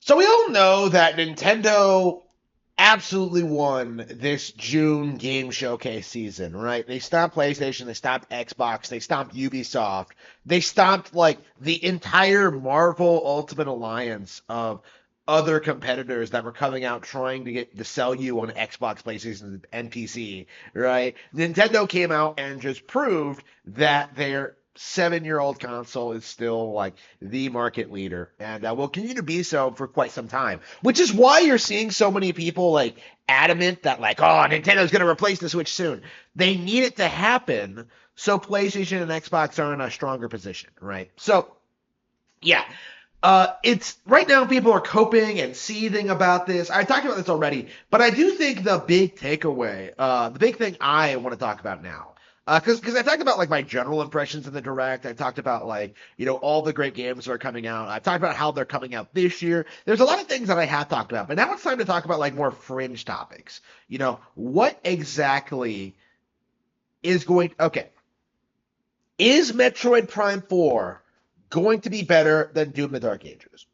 So we all know that Nintendo absolutely won this June game showcase season, right? They stopped PlayStation, they stopped Xbox, they stopped Ubisoft, they stopped like the entire Marvel Ultimate Alliance of other competitors that were coming out trying to get to sell you on Xbox, PlayStation, and PC, right? Nintendo came out and just proved that their 7-year old console is still like the market leader and will continue to be so for quite some time, which is why you're seeing so many people like adamant that like, oh, Nintendo's going to replace the Switch soon. They need it to happen so PlayStation and Xbox are in a stronger position, right? So yeah, it's right now people are coping and seething about this. I talked about this already, but I do think the big takeaway, the big thing I want to talk about now, because I talked about like my general impressions in the direct. I talked about like all the great games that are coming out. I've talked about how they're coming out this year. There's a lot of things that I have talked about, but now it's time to talk about like more fringe topics. What exactly is going? Okay, is Metroid Prime 4 going to be better than Doom the Dark Ages?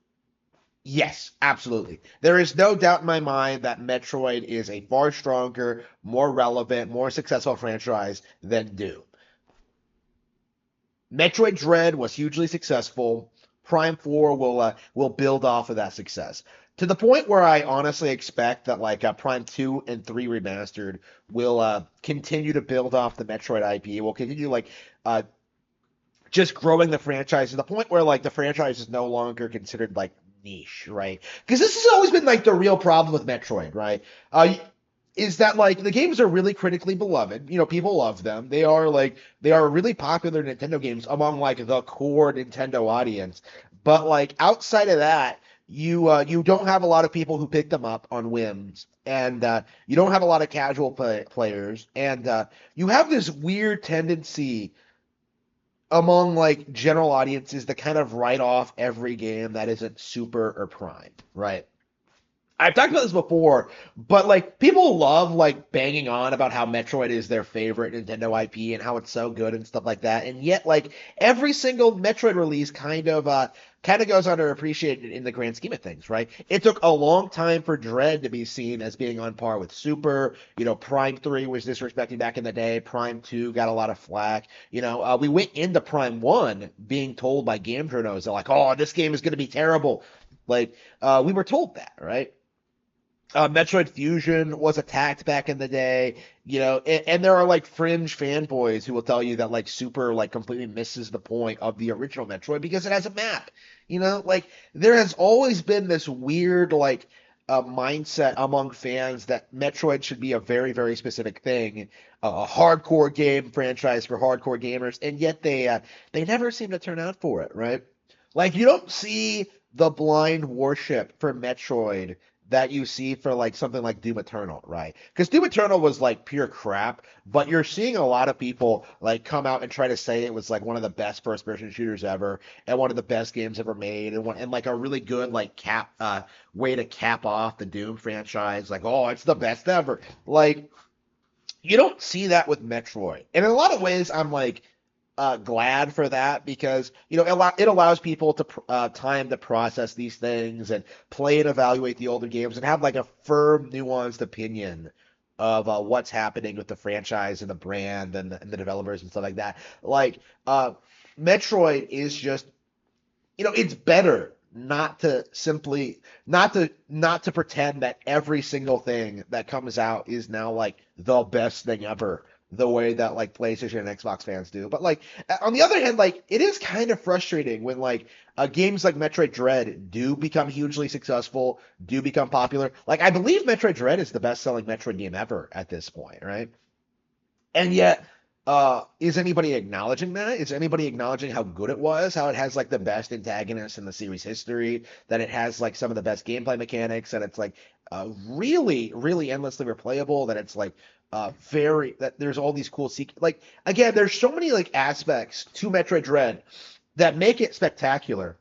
Yes, absolutely. There is no doubt in my mind that Metroid is a far stronger, more relevant, more successful franchise than Doom. Metroid Dread was hugely successful. Prime 4 will build off of that success to the point where I honestly expect that like Prime 2 and 3 remastered will continue to build off the Metroid IP. Will continue like uh, just growing the franchise to the point where like the franchise is no longer considered like niche, right? Because this has always been like the real problem with Metroid, right? Is that like the games are really critically beloved. People love them. They are really popular Nintendo games among like the core Nintendo audience. But like outside of that, you don't have a lot of people who pick them up on whims, and you don't have a lot of casual players, and you have this weird tendency among like general audiences to kind of write off every game that isn't super or prime, right? I've talked about this before, but like people love like banging on about how Metroid is their favorite Nintendo IP and how it's so good and stuff like that. And yet like every single Metroid release kind of goes underappreciated in the grand scheme of things, right? It took a long time for Dread to be seen as being on par with Super. Prime 3 was disrespected back in the day. Prime 2 got a lot of flack. We went into Prime 1 being told by game journals that like, oh, this game is going to be terrible. Like, we were told that, right? Metroid Fusion was attacked back in the day, and there are like fringe fanboys who will tell you that like Super like completely misses the point of the original Metroid because it has a map. Like there has always been this weird like mindset among fans that Metroid should be a very, very specific thing, a hardcore game franchise for hardcore gamers, and yet they never seem to turn out for it, right? Like you don't see the blind worship for Metroid that you see for like something like Doom Eternal, right? Because Doom Eternal was like pure crap, but you're seeing a lot of people like come out and try to say it was like one of the best first person shooters ever and one of the best games ever made and like a really good like way to cap off the Doom franchise. Like, oh, it's the best ever. Like you don't see that with Metroid. And in a lot of ways, I'm like glad for that because it allows people to time to process these things and play and evaluate the older games and have like a firm, nuanced opinion of what's happening with the franchise and the brand and the developers and stuff like that. Like Metroid is just it's better not to pretend that every single thing that comes out is now like the best thing ever the way that like PlayStation and Xbox fans do. But like on the other hand, like it is kind of frustrating when like games like Metroid Dread do become hugely successful, do become popular. Like I believe Metroid Dread is the best-selling Metroid game ever at this point, right? And yet, is anybody acknowledging that? Is anybody acknowledging how good it was? How it has like the best antagonist in the series history? That it has like some of the best gameplay mechanics? That it's like really, really endlessly replayable? That it's like that there's all these cool like again, there's so many like aspects to Metroid Dread that make it spectacular,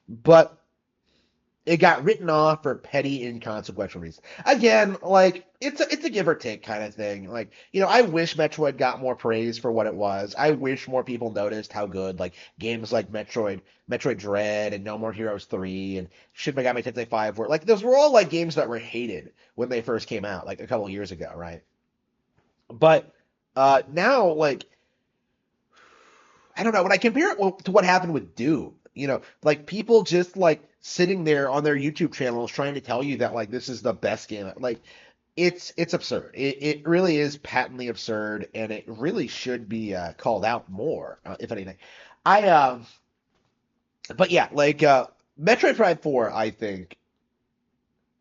but it got written off for petty, inconsequential reasons. Again, like it's a give or take kind of thing. Like, I wish Metroid got more praise for what it was. I wish more people noticed how good like games like Metroid Dread, and No More Heroes 3 and Shin Megami Tensei 5 were. Like those were all like games that were hated when they first came out, like a couple years ago, right? But now, like, I don't know. When I compare it to what happened with Doom, like people just like sitting there on their YouTube channels trying to tell you that like this is the best game. Like it's absurd. It really is patently absurd, and it really should be called out more, if anything. I but yeah, like Metroid Prime 4, I think,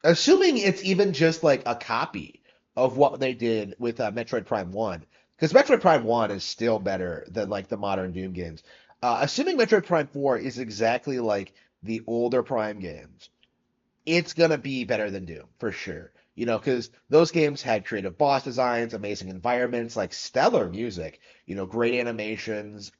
assuming it's even just like a copy of what they did with Metroid Prime 1, because Metroid Prime 1 is still better than like the modern Doom games. Assuming Metroid Prime 4 is exactly like the older Prime games, it's gonna be better than Doom for sure. Because those games had creative boss designs, amazing environments, like stellar music, great animations,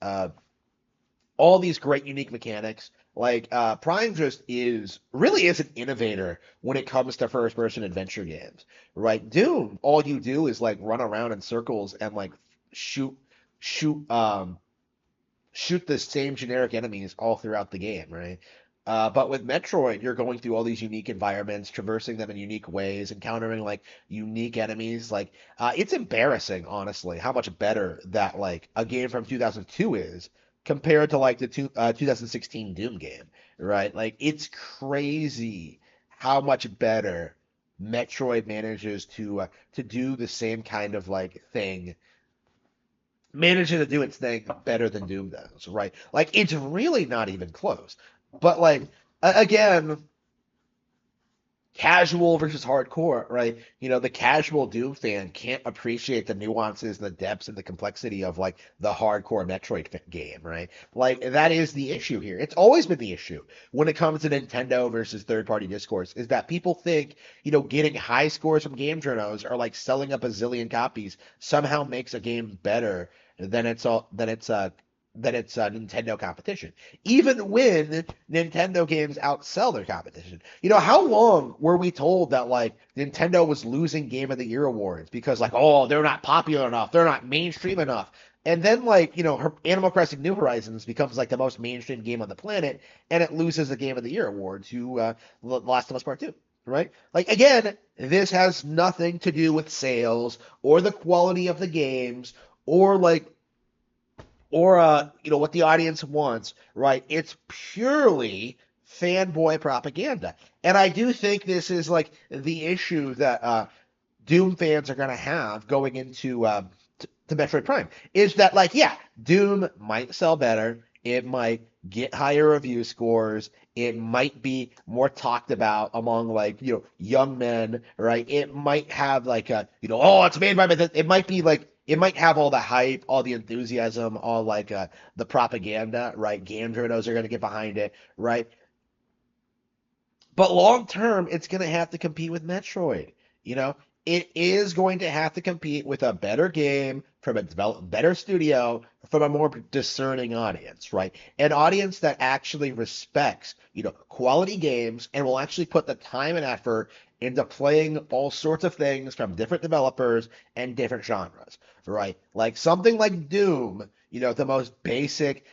all these great unique mechanics. Like Prime just really is an innovator when it comes to first person adventure games, right? Doom, all you do is like run around in circles and like shoot shoot shoot the same generic enemies all throughout the game, right? But with Metroid, you're going through all these unique environments, traversing them in unique ways, encountering like unique enemies. Like, it's embarrassing, honestly, how much better that like a game from 2002 is compared to like the 2016 Doom game, right? Like, it's crazy how much better Metroid manages to do the same kind of like thing, managing to do its thing better than Doom does, right? Like it's really not even close. But like again, casual versus hardcore, right? The casual Doom fan can't appreciate the nuances and the depths and the complexity of like the hardcore Metroid game, right? Like that is the issue here. It's always been the issue when it comes to Nintendo versus third-party discourse, is that people think, getting high scores from game journos or like selling up a zillion copies somehow makes a game better than it's a Nintendo competition, even when Nintendo games outsell their competition. How long were we told that like Nintendo was losing Game of the Year awards because like, oh, they're not popular enough, they're not mainstream enough, and then like Animal Crossing New Horizons becomes like the most mainstream game on the planet, and it loses the Game of the Year award to Last of Us Part Two. Right? Like again, this has nothing to do with sales or the quality of the games or like what the audience wants, right? It's purely fanboy propaganda. And I do think this is like the issue that Doom fans are going to have going into to Metroid Prime, is that like, yeah, Doom might sell better, it might get higher review scores, it might be more talked about among like young men, right? It might have like a oh, it's made by Bethesda. It might be like, it might have all the hype, all the enthusiasm, all like the propaganda, right? Game journos are going to get behind it, right? But long term, it's going to have to compete with Metroid. You know, it is going to have to compete with a better game from a better studio, from a more discerning audience, right? An audience that actually respects, quality games and will actually put the time and effort into playing all sorts of things from different developers and different genres, right? Like something like Doom, the most basic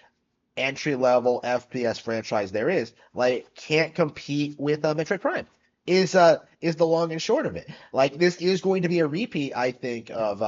entry level FPS franchise there is, like can't compete with Metroid Prime. Is the long and short of it. Like this is going to be a repeat, I think, of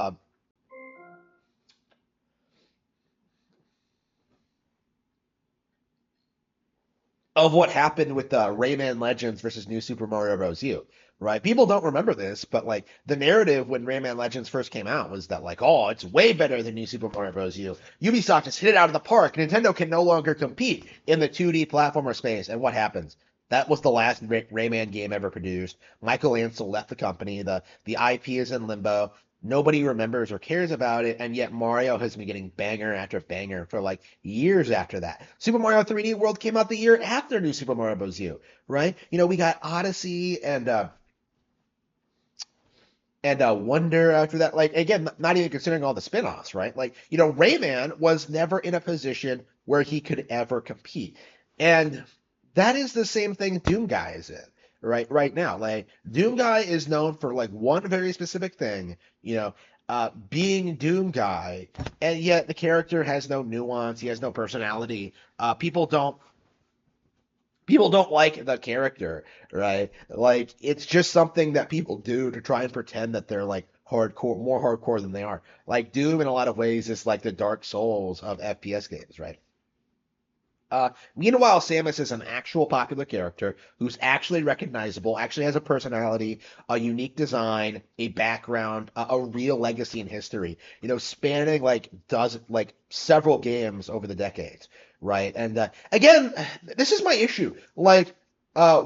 what happened with Rayman Legends versus New Super Mario Bros. U. Right? People don't remember this, but like the narrative when Rayman Legends first came out was that like, oh, it's way better than New Super Mario Bros. U. Ubisoft has hit it out of the park. Nintendo can no longer compete in the 2D platformer space. And what happens? That was the last Rayman game ever produced. Michael Ansel left the company. The IP is in limbo. Nobody remembers or cares about it, and yet Mario has been getting banger after banger for like years after that. Super Mario 3D World came out the year after New Super Mario Bros. U, right? We got Odyssey and Wonder after that. Like again, not even considering all the spin-offs, right? Like, Rayman was never in a position where he could ever compete. And That is the same thing Doom Guy is in right now. Like Doom Guy is known for like one very specific thing, being Doom Guy, and yet the character has no nuance. He has no personality. People don't like the character, right? Like it's just something that people do to try and pretend that they're like hardcore, more hardcore than they are. Like Doom, in a lot of ways, is like the Dark Souls of FPS games, right? Meanwhile, Samus is an actual popular character who's actually recognizable, actually has a personality, a unique design, a background, a real legacy in history, spanning like several games over the decades, right? And again, this is my issue. Like,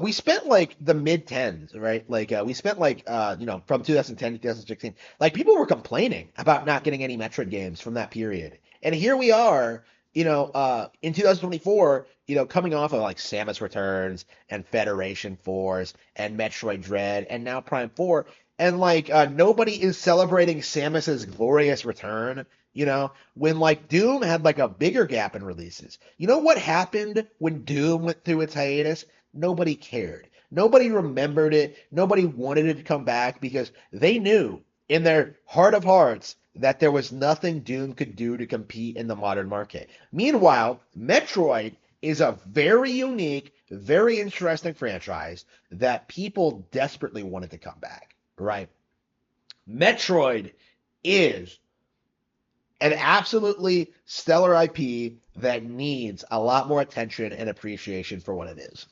we spent like the mid tens, right? Like, we spent like, from 2010 to 2016, like people were complaining about not getting any Metroid games from that period. And here we are in 2024, coming off of like Samus Returns and Federation Force and Metroid Dread and now Prime 4, and like nobody is celebrating Samus's glorious return, when like Doom had like a bigger gap in releases. You know what happened when Doom went through its hiatus? Nobody cared. Nobody remembered it. Nobody wanted it to come back because they knew in their heart of hearts that there was nothing Doom could do to compete in the modern market. Meanwhile, Metroid is a very unique, very interesting franchise that people desperately wanted to come back, right? Metroid is an absolutely stellar IP that needs a lot more attention and appreciation for what it is.